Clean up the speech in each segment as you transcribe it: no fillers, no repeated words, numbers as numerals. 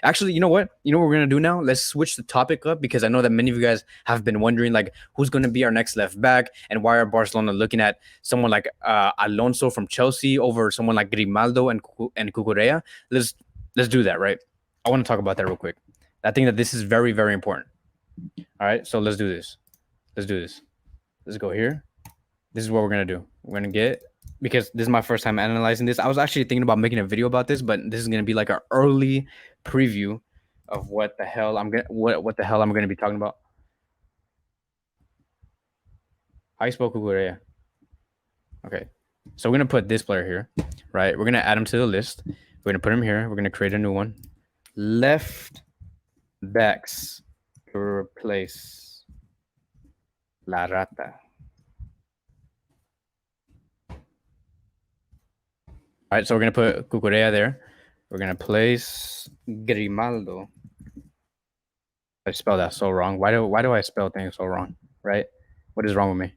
Actually, you know what? You know what we're gonna do now? Let's switch the topic up because I know that many of you guys have been wondering like who's gonna be our next left back and why are Barcelona looking at someone like Alonso from Chelsea over someone like Grimaldo and Cucurella. Let's do that, right? I want to talk about that real quick. I think that this is very very important. All right, so let's do this. Let's do this. Let's go here. This is what we're gonna do. We're gonna get because this is my first time analyzing this. I was actually thinking about making a video about this, but this is gonna be like an early preview of what the hell I'm gonna be talking about. I spoke Kukurea. Okay, so we're gonna put this player here, right? We're gonna add him to the list. We're gonna put him here. We're gonna create a new one. Left backs to replace La Rata. All right, so we're gonna put Cucurella there. We're gonna place Grimaldo. I spelled that so wrong. Why do I spell things so wrong? Right? What is wrong with me?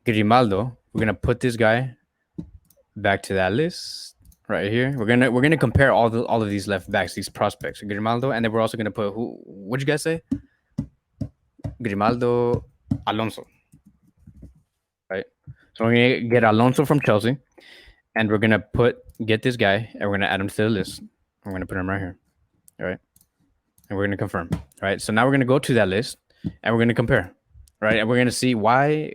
Grimaldo. We're gonna put this guy back to that list right here. We're gonna compare all of these left backs, these prospects, Grimaldo, and then we're also gonna put who? What'd you guys say? Grimaldo, Alonso. Right. So we're gonna get Alonso from Chelsea, and we're gonna get this guy, and we're gonna add him to the list. We're gonna put him right here. All right. And we're gonna confirm. All right. So now we're gonna go to that list, and we're gonna compare. Right, and we're gonna see why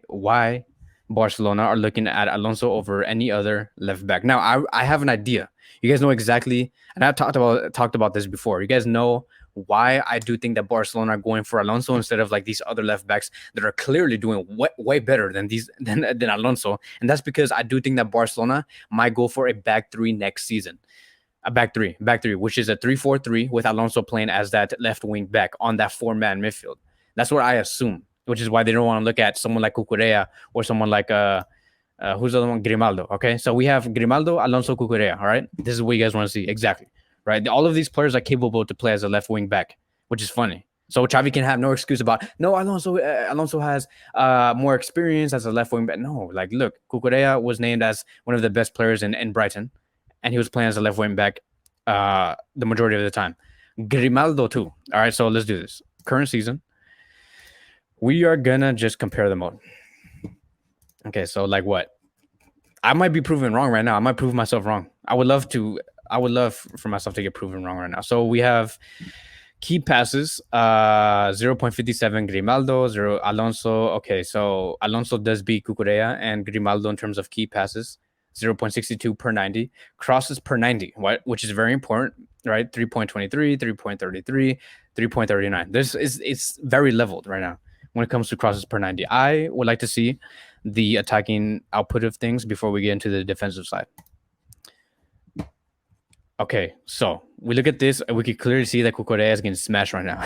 Barcelona are looking at Alonso over any other left back. Now, I have an idea. You guys know exactly, and I've talked about this before. You guys know why I do think that Barcelona are going for Alonso instead of like these other left backs that are clearly doing way better than than Alonso, and that's because I do think that Barcelona might go for a back three next season. A back three, which is a 3-4-3 with Alonso playing as that left wing back on that 4-man midfield. That's what I assume, which is why they don't want to look at someone like Cucurella or someone like who's the other one? Grimaldo. Okay, so we have Grimaldo, Alonso, Cucurella. All right, this is what you guys want to see exactly, right? All of these players are capable to play as a left wing back, which is funny. So Xavi can have no excuse about no Alonso. Alonso has more experience as a left wing back. No, like look, Cucurella was named as one of the best players in Brighton, and he was playing as a left wing back the majority of the time. Grimaldo too. All right, so let's do this. Current season, we are gonna just compare them all. Okay, so like what? I might be proven wrong right now. I might prove myself wrong. I would love for myself to get proven wrong right now. So we have key passes, 0.57 Grimaldo, 0 Alonso. Okay, so Alonso does beat Cucurella and Grimaldo in terms of key passes, 0.62 per 90. Crosses per 90, which is very important, right? 3.23, 3.33, 3.39. It's very leveled right now when it comes to crosses per 90. I would like to see the attacking output of things before we get into the defensive side. Okay, so we look at this, and we can clearly see that Cucurella is getting smashed right now.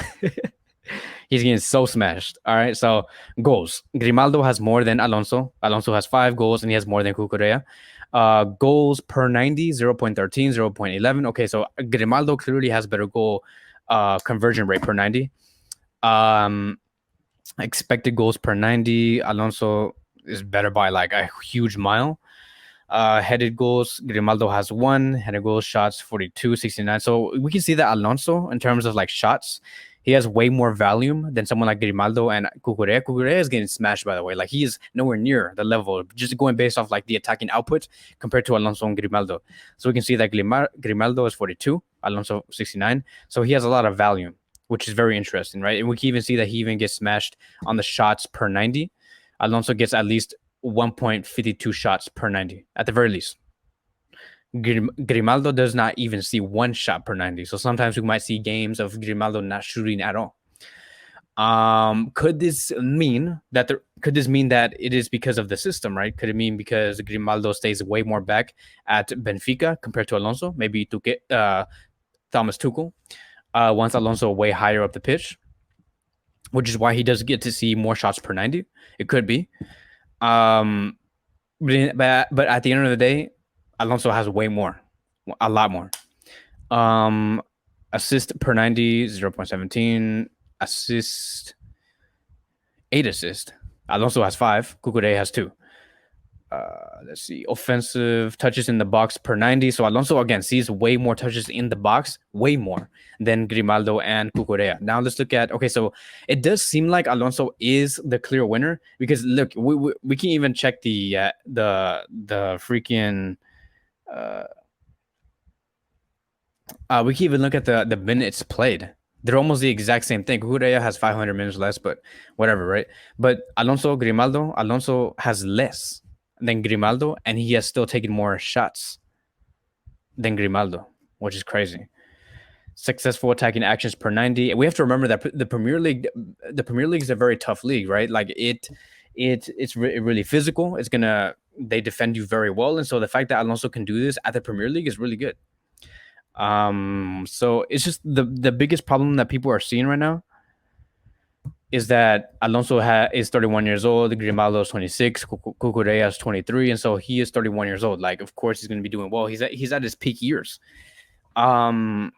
He's getting so smashed. All right, so goals. Grimaldo has more than Alonso. Alonso has 5 goals, and he has more than Cucurella. Goals per 90, 0.13, 0.11. Okay, so Grimaldo clearly has better goal conversion rate per 90. Expected goals per 90, Alonso is better by like a huge mile. Headed goals, Grimaldo has 1. Headed goals, shots 42, 69. So we can see that Alonso, in terms of like shots, he has way more volume than someone like Grimaldo and Cucurella. Cucurella is getting smashed, by the way. Like he is nowhere near the level, just going based off like the attacking output compared to Alonso and Grimaldo. So we can see that Grimaldo is 42, Alonso 69. So he has a lot of volume, which is very interesting, right? And we can even see that he even gets smashed on the shots per 90. Alonso gets at least 1.52 shots per 90 at the very least. Grimaldo does not even see 1 shot per 90. So sometimes we might see games of Grimaldo not shooting at all. Could this mean that it is because of the system, right? Could it mean because Grimaldo stays way more back at Benfica compared to Alonso? Maybe to get Thomas Tuchel wants Alonso way higher up the pitch, which is why he does get to see more shots per 90. It could be. But at the end of the day, Alonso has way more, a lot more. Assist per 90, 0.17. Assist, 8 assists. Alonso has 5. Cucurella has 2. Let's see, offensive touches in the box per 90. So Alonso again sees way more touches in the box, way more than Grimaldo and Cucurella. Now let's look at, okay, so it does seem like Alonso is the clear winner because look, we can even check the freaking uh, we can even look at the minutes played. They're almost the exact same thing. Cucurella has 500 minutes less, but whatever, right? But Alonso has less than Grimaldo, and he has still taken more shots than Grimaldo, which is crazy. Successful attacking actions per 90. We have to remember that the Premier League is a very tough league, right? Like it's really physical. They defend you very well, and so the fact that Alonso can do this at the Premier League is really good. So it's just the biggest problem that people are seeing right now is that Alonso is 31 years old, Grimaldo is 26, Cucurella is 23, and so he is 31 years old. Like, of course, he's going to be doing well. He's at his peak years. Let's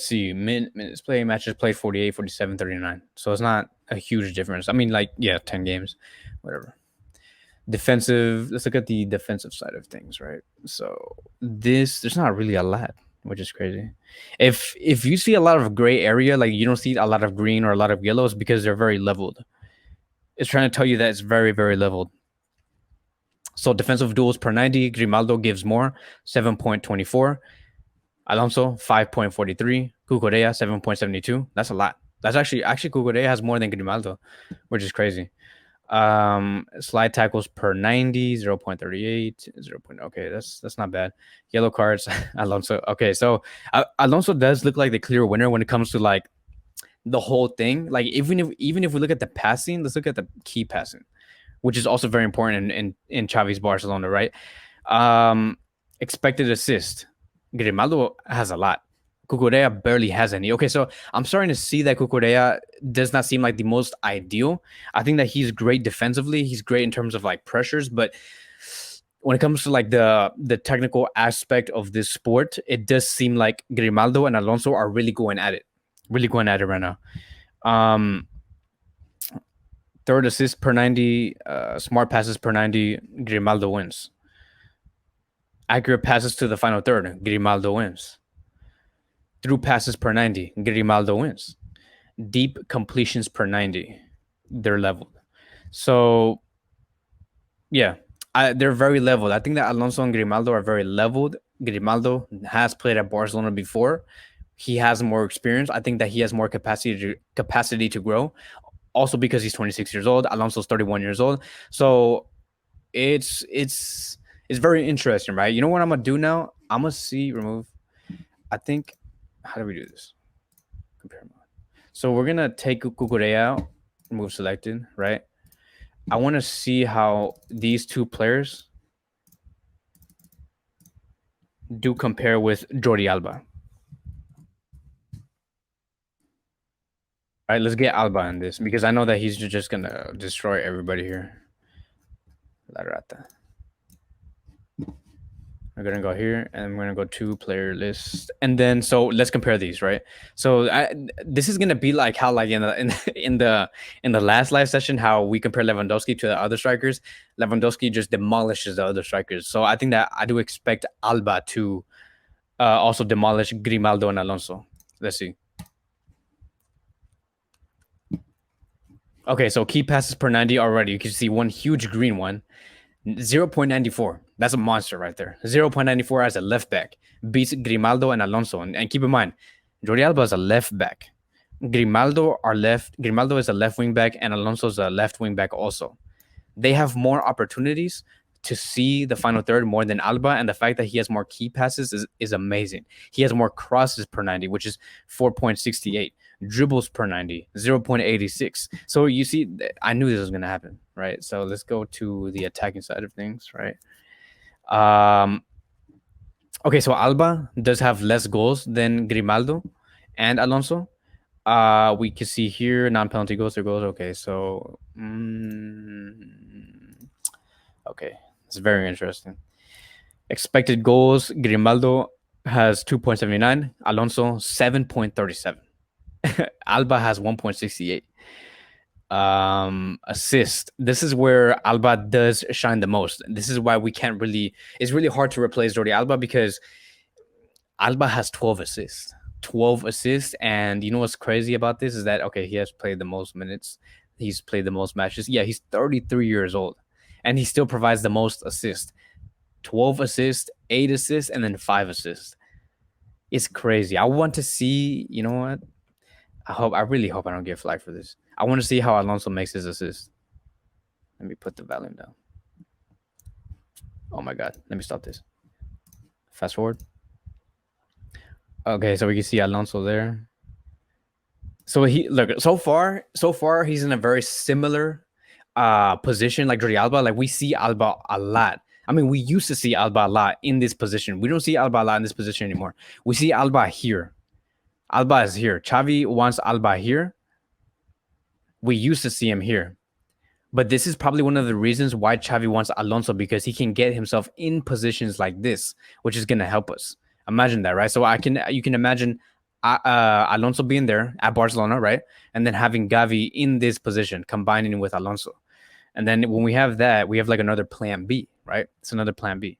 see, minutes played, matches played 48, 47, 39. So it's not a huge difference. I mean, like, yeah, 10 games, whatever. Defensive, let's look at the defensive side of things, right? So there's not really a lot, which is crazy. If you see a lot of gray area, like you don't see a lot of green or a lot of yellows because they're very leveled. It's trying to tell you that it's very, very leveled. So defensive duels per 90, Grimaldo gives more, 7.24. Alonso, 5.43. Cucurella, 7.72. That's a lot. That's actually Cucurella has more than Grimaldo, which is crazy. Slide tackles per 90, 0.38, 0. Okay, that's not bad. Yellow cards, Alonso. Okay, so Alonso does look like the clear winner when it comes to like the whole thing. Like even if we look at the passing, let's look at the key passing, which is also very important in Xavi's Barcelona, right? Expected assist. Grimaldo has a lot. Cucurella barely has any. Okay, so I'm starting to see that Cucurella does not seem like the most ideal. I think that he's great defensively. He's great in terms of like pressures, but when it comes to like the technical aspect of this sport, it does seem like Grimaldo and Alonso are really going at it right now. Third assist per 90, smart passes per 90, Grimaldo wins. Accurate passes to the final third, Grimaldo wins. Through passes per 90, Grimaldo wins. Deep completions per 90, they're leveled. So, yeah, they're very leveled. I think that Alonso and Grimaldo are very leveled. Grimaldo has played at Barcelona before. He has more experience. I think that he has more capacity to grow. Also because he's 26 years old. Alonso's 31 years old. So it's very interesting, right? You know what I'm gonna do now? I'm gonna remove. I think, how do we do this? Compare mode. So we're gonna take Cucurella out, remove selected, right? I want to see how these two players do compare with Jordi Alba. All right, let's get Alba in this because I know that he's just gonna destroy everybody here. La Rata. We're gonna go here and we're gonna go to player list, and then so let's compare these, right? So this is gonna be like how like in the last live session how we compare Lewandowski to the other strikers. Lewandowski just demolishes the other strikers. So I think that I do expect Alba to also demolish Grimaldo and Alonso. Let's see. Okay, so key passes per 90 already. You can see one huge green one. 0.94. That's a monster right there. 0.94 as a left back. Beats Grimaldo and Alonso. And keep in mind, Jordi Alba is a left back. Grimaldo is a left wing back, and Alonso is a left wing back also. They have more opportunities to see the final third more than Alba, and the fact that he has more key passes is amazing. He has more crosses per 90, which is 4.68. Dribbles per 90, 0.86. So you see, I knew this was going to happen, right? So let's go to the attacking side of things, right? Okay, so Alba does have less goals than Grimaldo and Alonso. We can see here non-penalty goals or goals. Okay, so okay, it's very interesting. Expected goals, Grimaldo has 2.79, Alonso 7.37. Alba has 1.68. Assist. This is where Alba does shine the most. This is why we can't really. It's really hard to replace Jordi Alba because Alba has 12 assists. 12 assists, and you know what's crazy about this is that okay, he has played the most minutes. He's played the most matches. Yeah, he's 33 years old, and he still provides the most assists. 12 assists, 8 assists, and then 5 assists. It's crazy. I want to see. You know what? I really hope I don't get flagged for this. I want to see how Alonso makes his assist. Let me put the volume down. Oh my god. Let me stop this. Fast forward. Okay, so we can see Alonso there. So he look so far he's in a very similar position like Jordi Alba. Like we see Alba a lot. I mean, we used to see Alba a lot in this position. We don't see Alba a lot in this position anymore. We see Alba here. Alba is here. Xavi wants Alba here. We used to see him here. But this is probably one of the reasons why Xavi wants Alonso, because he can get himself in positions like this, which is going to help us. Imagine that, right? So you can imagine Alonso being there at Barcelona, right? And then having Gavi in this position, combining with Alonso. And then when we have that, we have like another plan B, right? It's another plan B.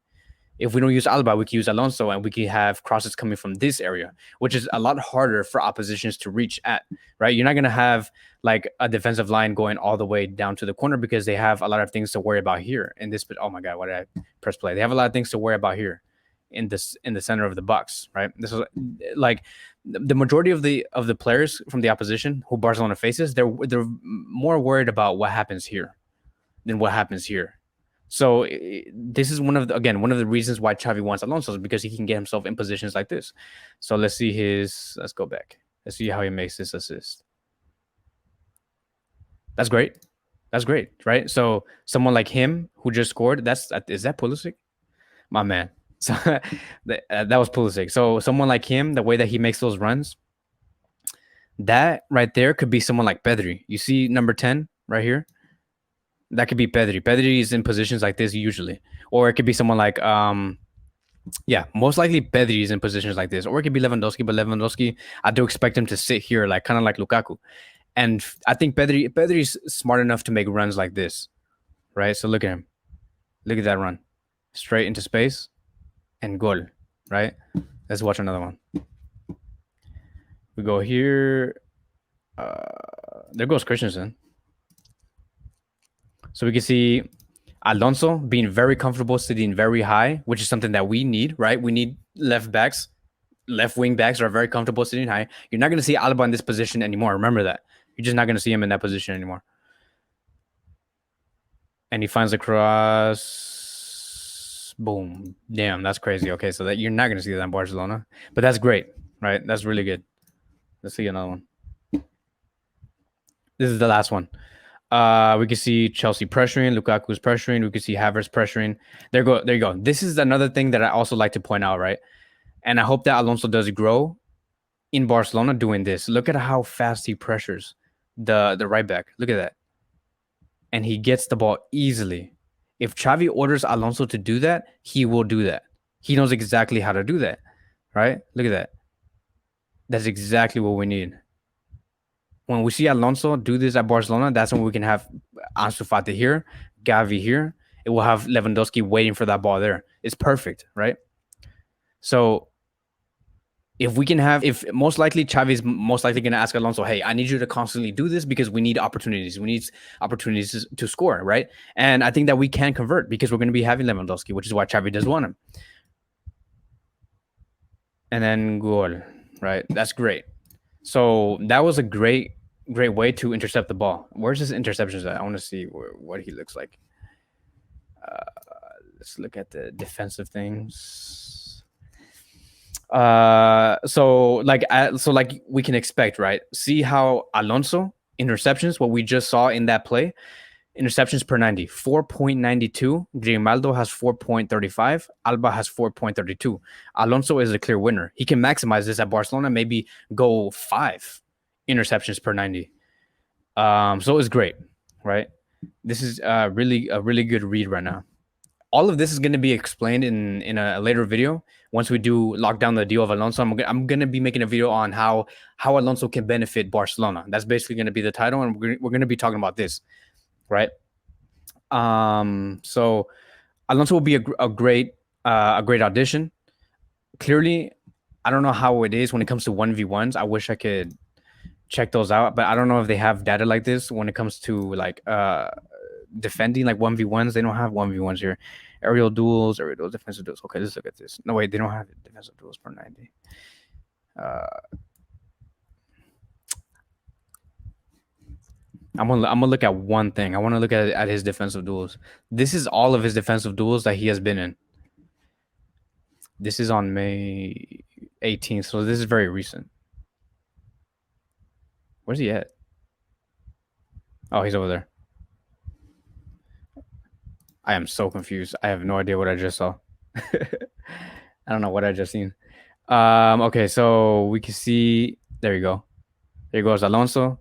If we don't use Alba, we can use Alonso, and we can have crosses coming from this area, which is a lot harder for oppositions to reach at, right? You're not going to have like a defensive line going all the way down to the corner because they have a lot of things to worry about here in this. But oh my god, why did I press play? They have a lot of things to worry about here in the center of the box, right? This is like the majority of the players from the opposition who Barcelona faces. They're more worried about what happens here than what happens here. So this is one of the reasons why Xavi wants Alonso, is because he can get himself in positions like this. So let's go back. Let's see how he makes this assist. That's great. That's great, right? So someone like him who just scored, is that Pulisic? My man. So that was Pulisic. So someone like him, the way that he makes those runs, that right there could be someone like Pedri. You see number 10 right here? That could be Pedri. Pedri is in positions like this usually. Or it could be someone like most likely Pedri is in positions like this. Or it could be Lewandowski, but Lewandowski, I do expect him to sit here, like kind of like Lukaku. And I think Pedri's smart enough to make runs like this. Right? So look at him. Look at that run. Straight into space and goal. Right? Let's watch another one. We go here. There goes Christensen. So we can see Alonso being very comfortable sitting very high, which is something that we need, right? We need left wing backs are very comfortable sitting high. You're not going to see Alba in this position anymore. Remember that. You're just not going to see him in that position anymore. And he finds the cross. Boom. Damn, that's crazy. Okay, so that you're not going to see that in Barcelona. But that's great, right? That's really good. Let's see another one. This is the last one. We can see Chelsea pressuring, Lukaku's pressuring. We can see Havertz pressuring. There you go. This is another thing that I also like to point out, right? And I hope that Alonso does grow in Barcelona doing this. Look at how fast he pressures the right back. Look at that. And he gets the ball easily. If Xavi orders Alonso to do that, he will do that. He knows exactly how to do that, right? Look at that. That's exactly what we need. When we see Alonso do this at Barcelona, that's when we can have Ansu Fati here, Gavi here. It will have Lewandowski waiting for that ball there. It's perfect, right? So if most likely Xavi's most likely going to ask Alonso, hey, I need you to constantly do this because we need opportunities. We need opportunities to score, right? And I think that we can convert because we're going to be having Lewandowski, which is why Xavi does want him. And then goal, right? That's great. So that was a great way to intercept the ball. Where's his interceptions at? I want to see what he looks like. Let's look at the defensive things. So like we can expect, right? See how Alonso interceptions, what we just saw in that play, interceptions per 90, 4.92. Grimaldo has 4.35. Alba has 4.32. Alonso is a clear winner. He can maximize this at Barcelona, maybe go 5 interceptions per 90. So it's great, right? This is a really good read right now. All of this is going to be explained in a later video. Once we do lock down the deal of Alonso, I'm gonna be making a video on how Alonso can benefit Barcelona. That's basically gonna be the title, and we're gonna be talking about this, right? So Alonso will be a great audition. Clearly, I don't know how it is when it comes to 1v1s. I wish I could check those out, but I don't know if they have data like this when it comes to like defending like 1v1s. They don't have 1v1s here. Aerial duels, defensive duels. Okay, let's look at this. No, wait, they don't have defensive duels per 90. I'm gonna look at one thing. I want to look at his defensive duels. This is all of his defensive duels that he has been in. This is on May 18th, so this is very recent. Where's he at? Oh, he's over there. I am so confused. I have no idea what I just saw. I don't know what I just seen. Okay, so we can see. There you go. There goes Alonso,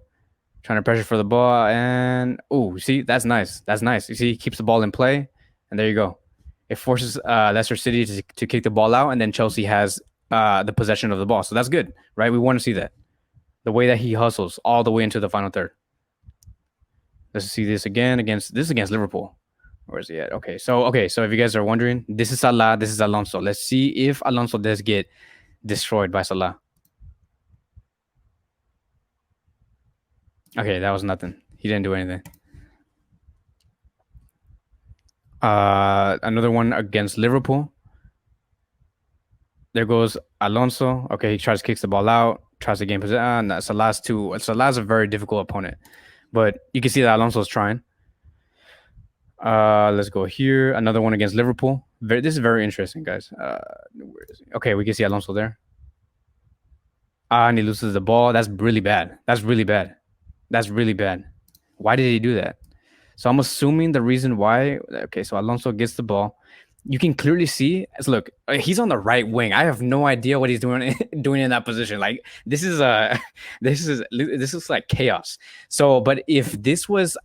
trying to pressure for the ball, and oh, see, that's nice. That's nice. You see, he keeps the ball in play, and there you go. It forces Leicester City to kick the ball out, and then Chelsea has the possession of the ball. So that's good, right? We want to see that. The way that he hustles all the way into the final third. Let's see this again against Liverpool. Where is he at? Okay, so if you guys are wondering, this is Salah, this is Alonso. Let's see if Alonso does get destroyed by Salah. Okay, that was nothing. He didn't do anything. Another one against Liverpool. There goes Alonso. Okay, he tries to kick the ball out, tries to gain possession. Salah's a very difficult opponent, but you can see that Alonso's trying. Let's go here. Another one against Liverpool. This is very interesting, guys. Where is he? Okay, we can see Alonso there. And he loses the ball. That's really bad. That's really bad. That's really bad. Why did he do that? So I'm assuming the reason why. Okay, so Alonso gets the ball. You can clearly see. Look, he's on the right wing. I have no idea what he's doing doing in that position. Like this is this is like chaos. So, but if this was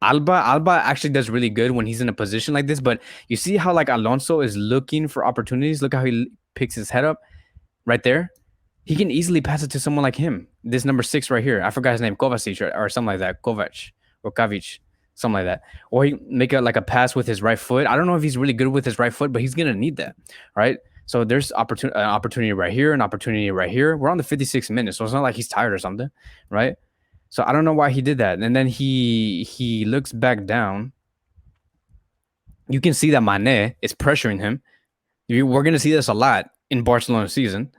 Alba actually does really good when he's in a position like this. But you see how like Alonso is looking for opportunities. Look how he picks his head up right there. He can easily pass it to someone like him. This number 6 right here. I forgot his name, Kovacic or something like that. Kovac or Kavic, something like that. Or he make a pass with his right foot. I don't know if he's really good with his right foot, but he's gonna need that, right? So there's opportunity right here, an opportunity right here. We're on the 56th minute, so it's not like he's tired or something, right? So I don't know why he did that. And then he looks back down. You can see that Mane is pressuring him. We're gonna see this a lot in Barcelona season.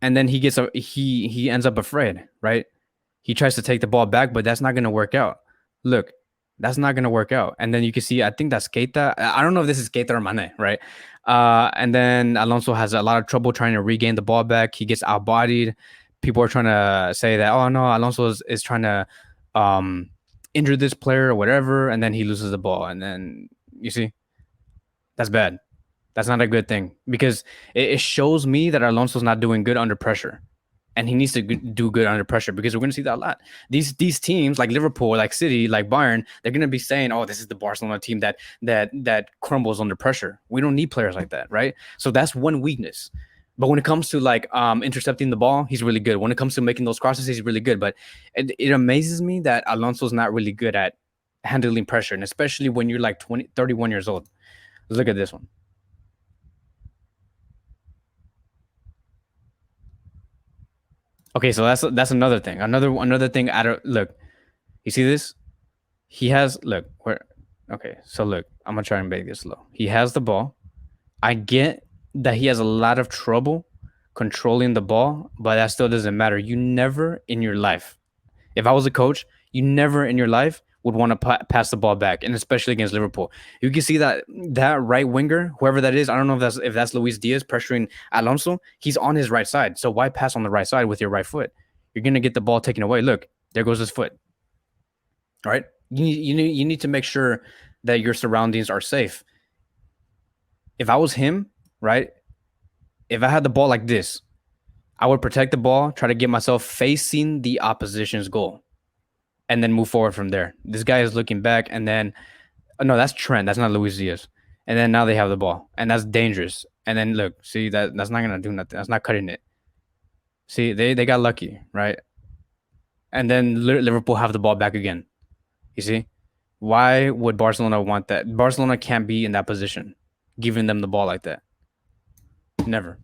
And then he ends up afraid, right? He tries to take the ball back, but that's not gonna work out. Look, that's not gonna work out. And then you can see, I think that's Keita. I don't know if this is Keita or Mane, right? And then Alonso has a lot of trouble trying to regain the ball back. He gets outbodied. People are trying to say that, oh no, Alonso is trying to injure this player or whatever, and then he loses the ball. And then you see, that's bad. That's not a good thing because it shows me that Alonso's not doing good under pressure. And he needs to do good under pressure because we're going to see that a lot. These teams like Liverpool, like City, like Bayern, they're going to be saying, "Oh, this is the Barcelona team that crumbles under pressure." We don't need players like that, right? So that's one weakness. But when it comes to like intercepting the ball, he's really good. When it comes to making those crosses, he's really good. But it amazes me that Alonso's not really good at handling pressure, and especially when you're like 31 years old. Look at this one. Okay, so that's another thing. Another thing. Look, you see this? He has look where. Okay, so look, I'm gonna try and make this slow. He has the ball. I get that he has a lot of trouble controlling the ball, but that still doesn't matter. You never in your life, if I was a coach, you never in your life would want to pass the ball back, and especially against Liverpool. You can see that right winger, whoever that is, I don't know if that's Luis Diaz pressuring Alonso. He's on his right side, so why pass on the right side with your right foot? You're gonna get the ball taken away. Look, there goes his foot. All right, you need to make sure that your surroundings are safe. If I was him, right, if I had the ball like this, I would protect the ball, try to get myself facing the opposition's goal, and then move forward from there. This guy is looking back, and then no, that's Trent. That's not Luis Diaz. and then now they have the ball, and that's dangerous. And then look, see that's not gonna do nothing. That's not cutting it. See, they got lucky, right? And then Liverpool have the ball back again. You see, why would Barcelona want that? Barcelona can't be in that position, giving them the ball like that. Never.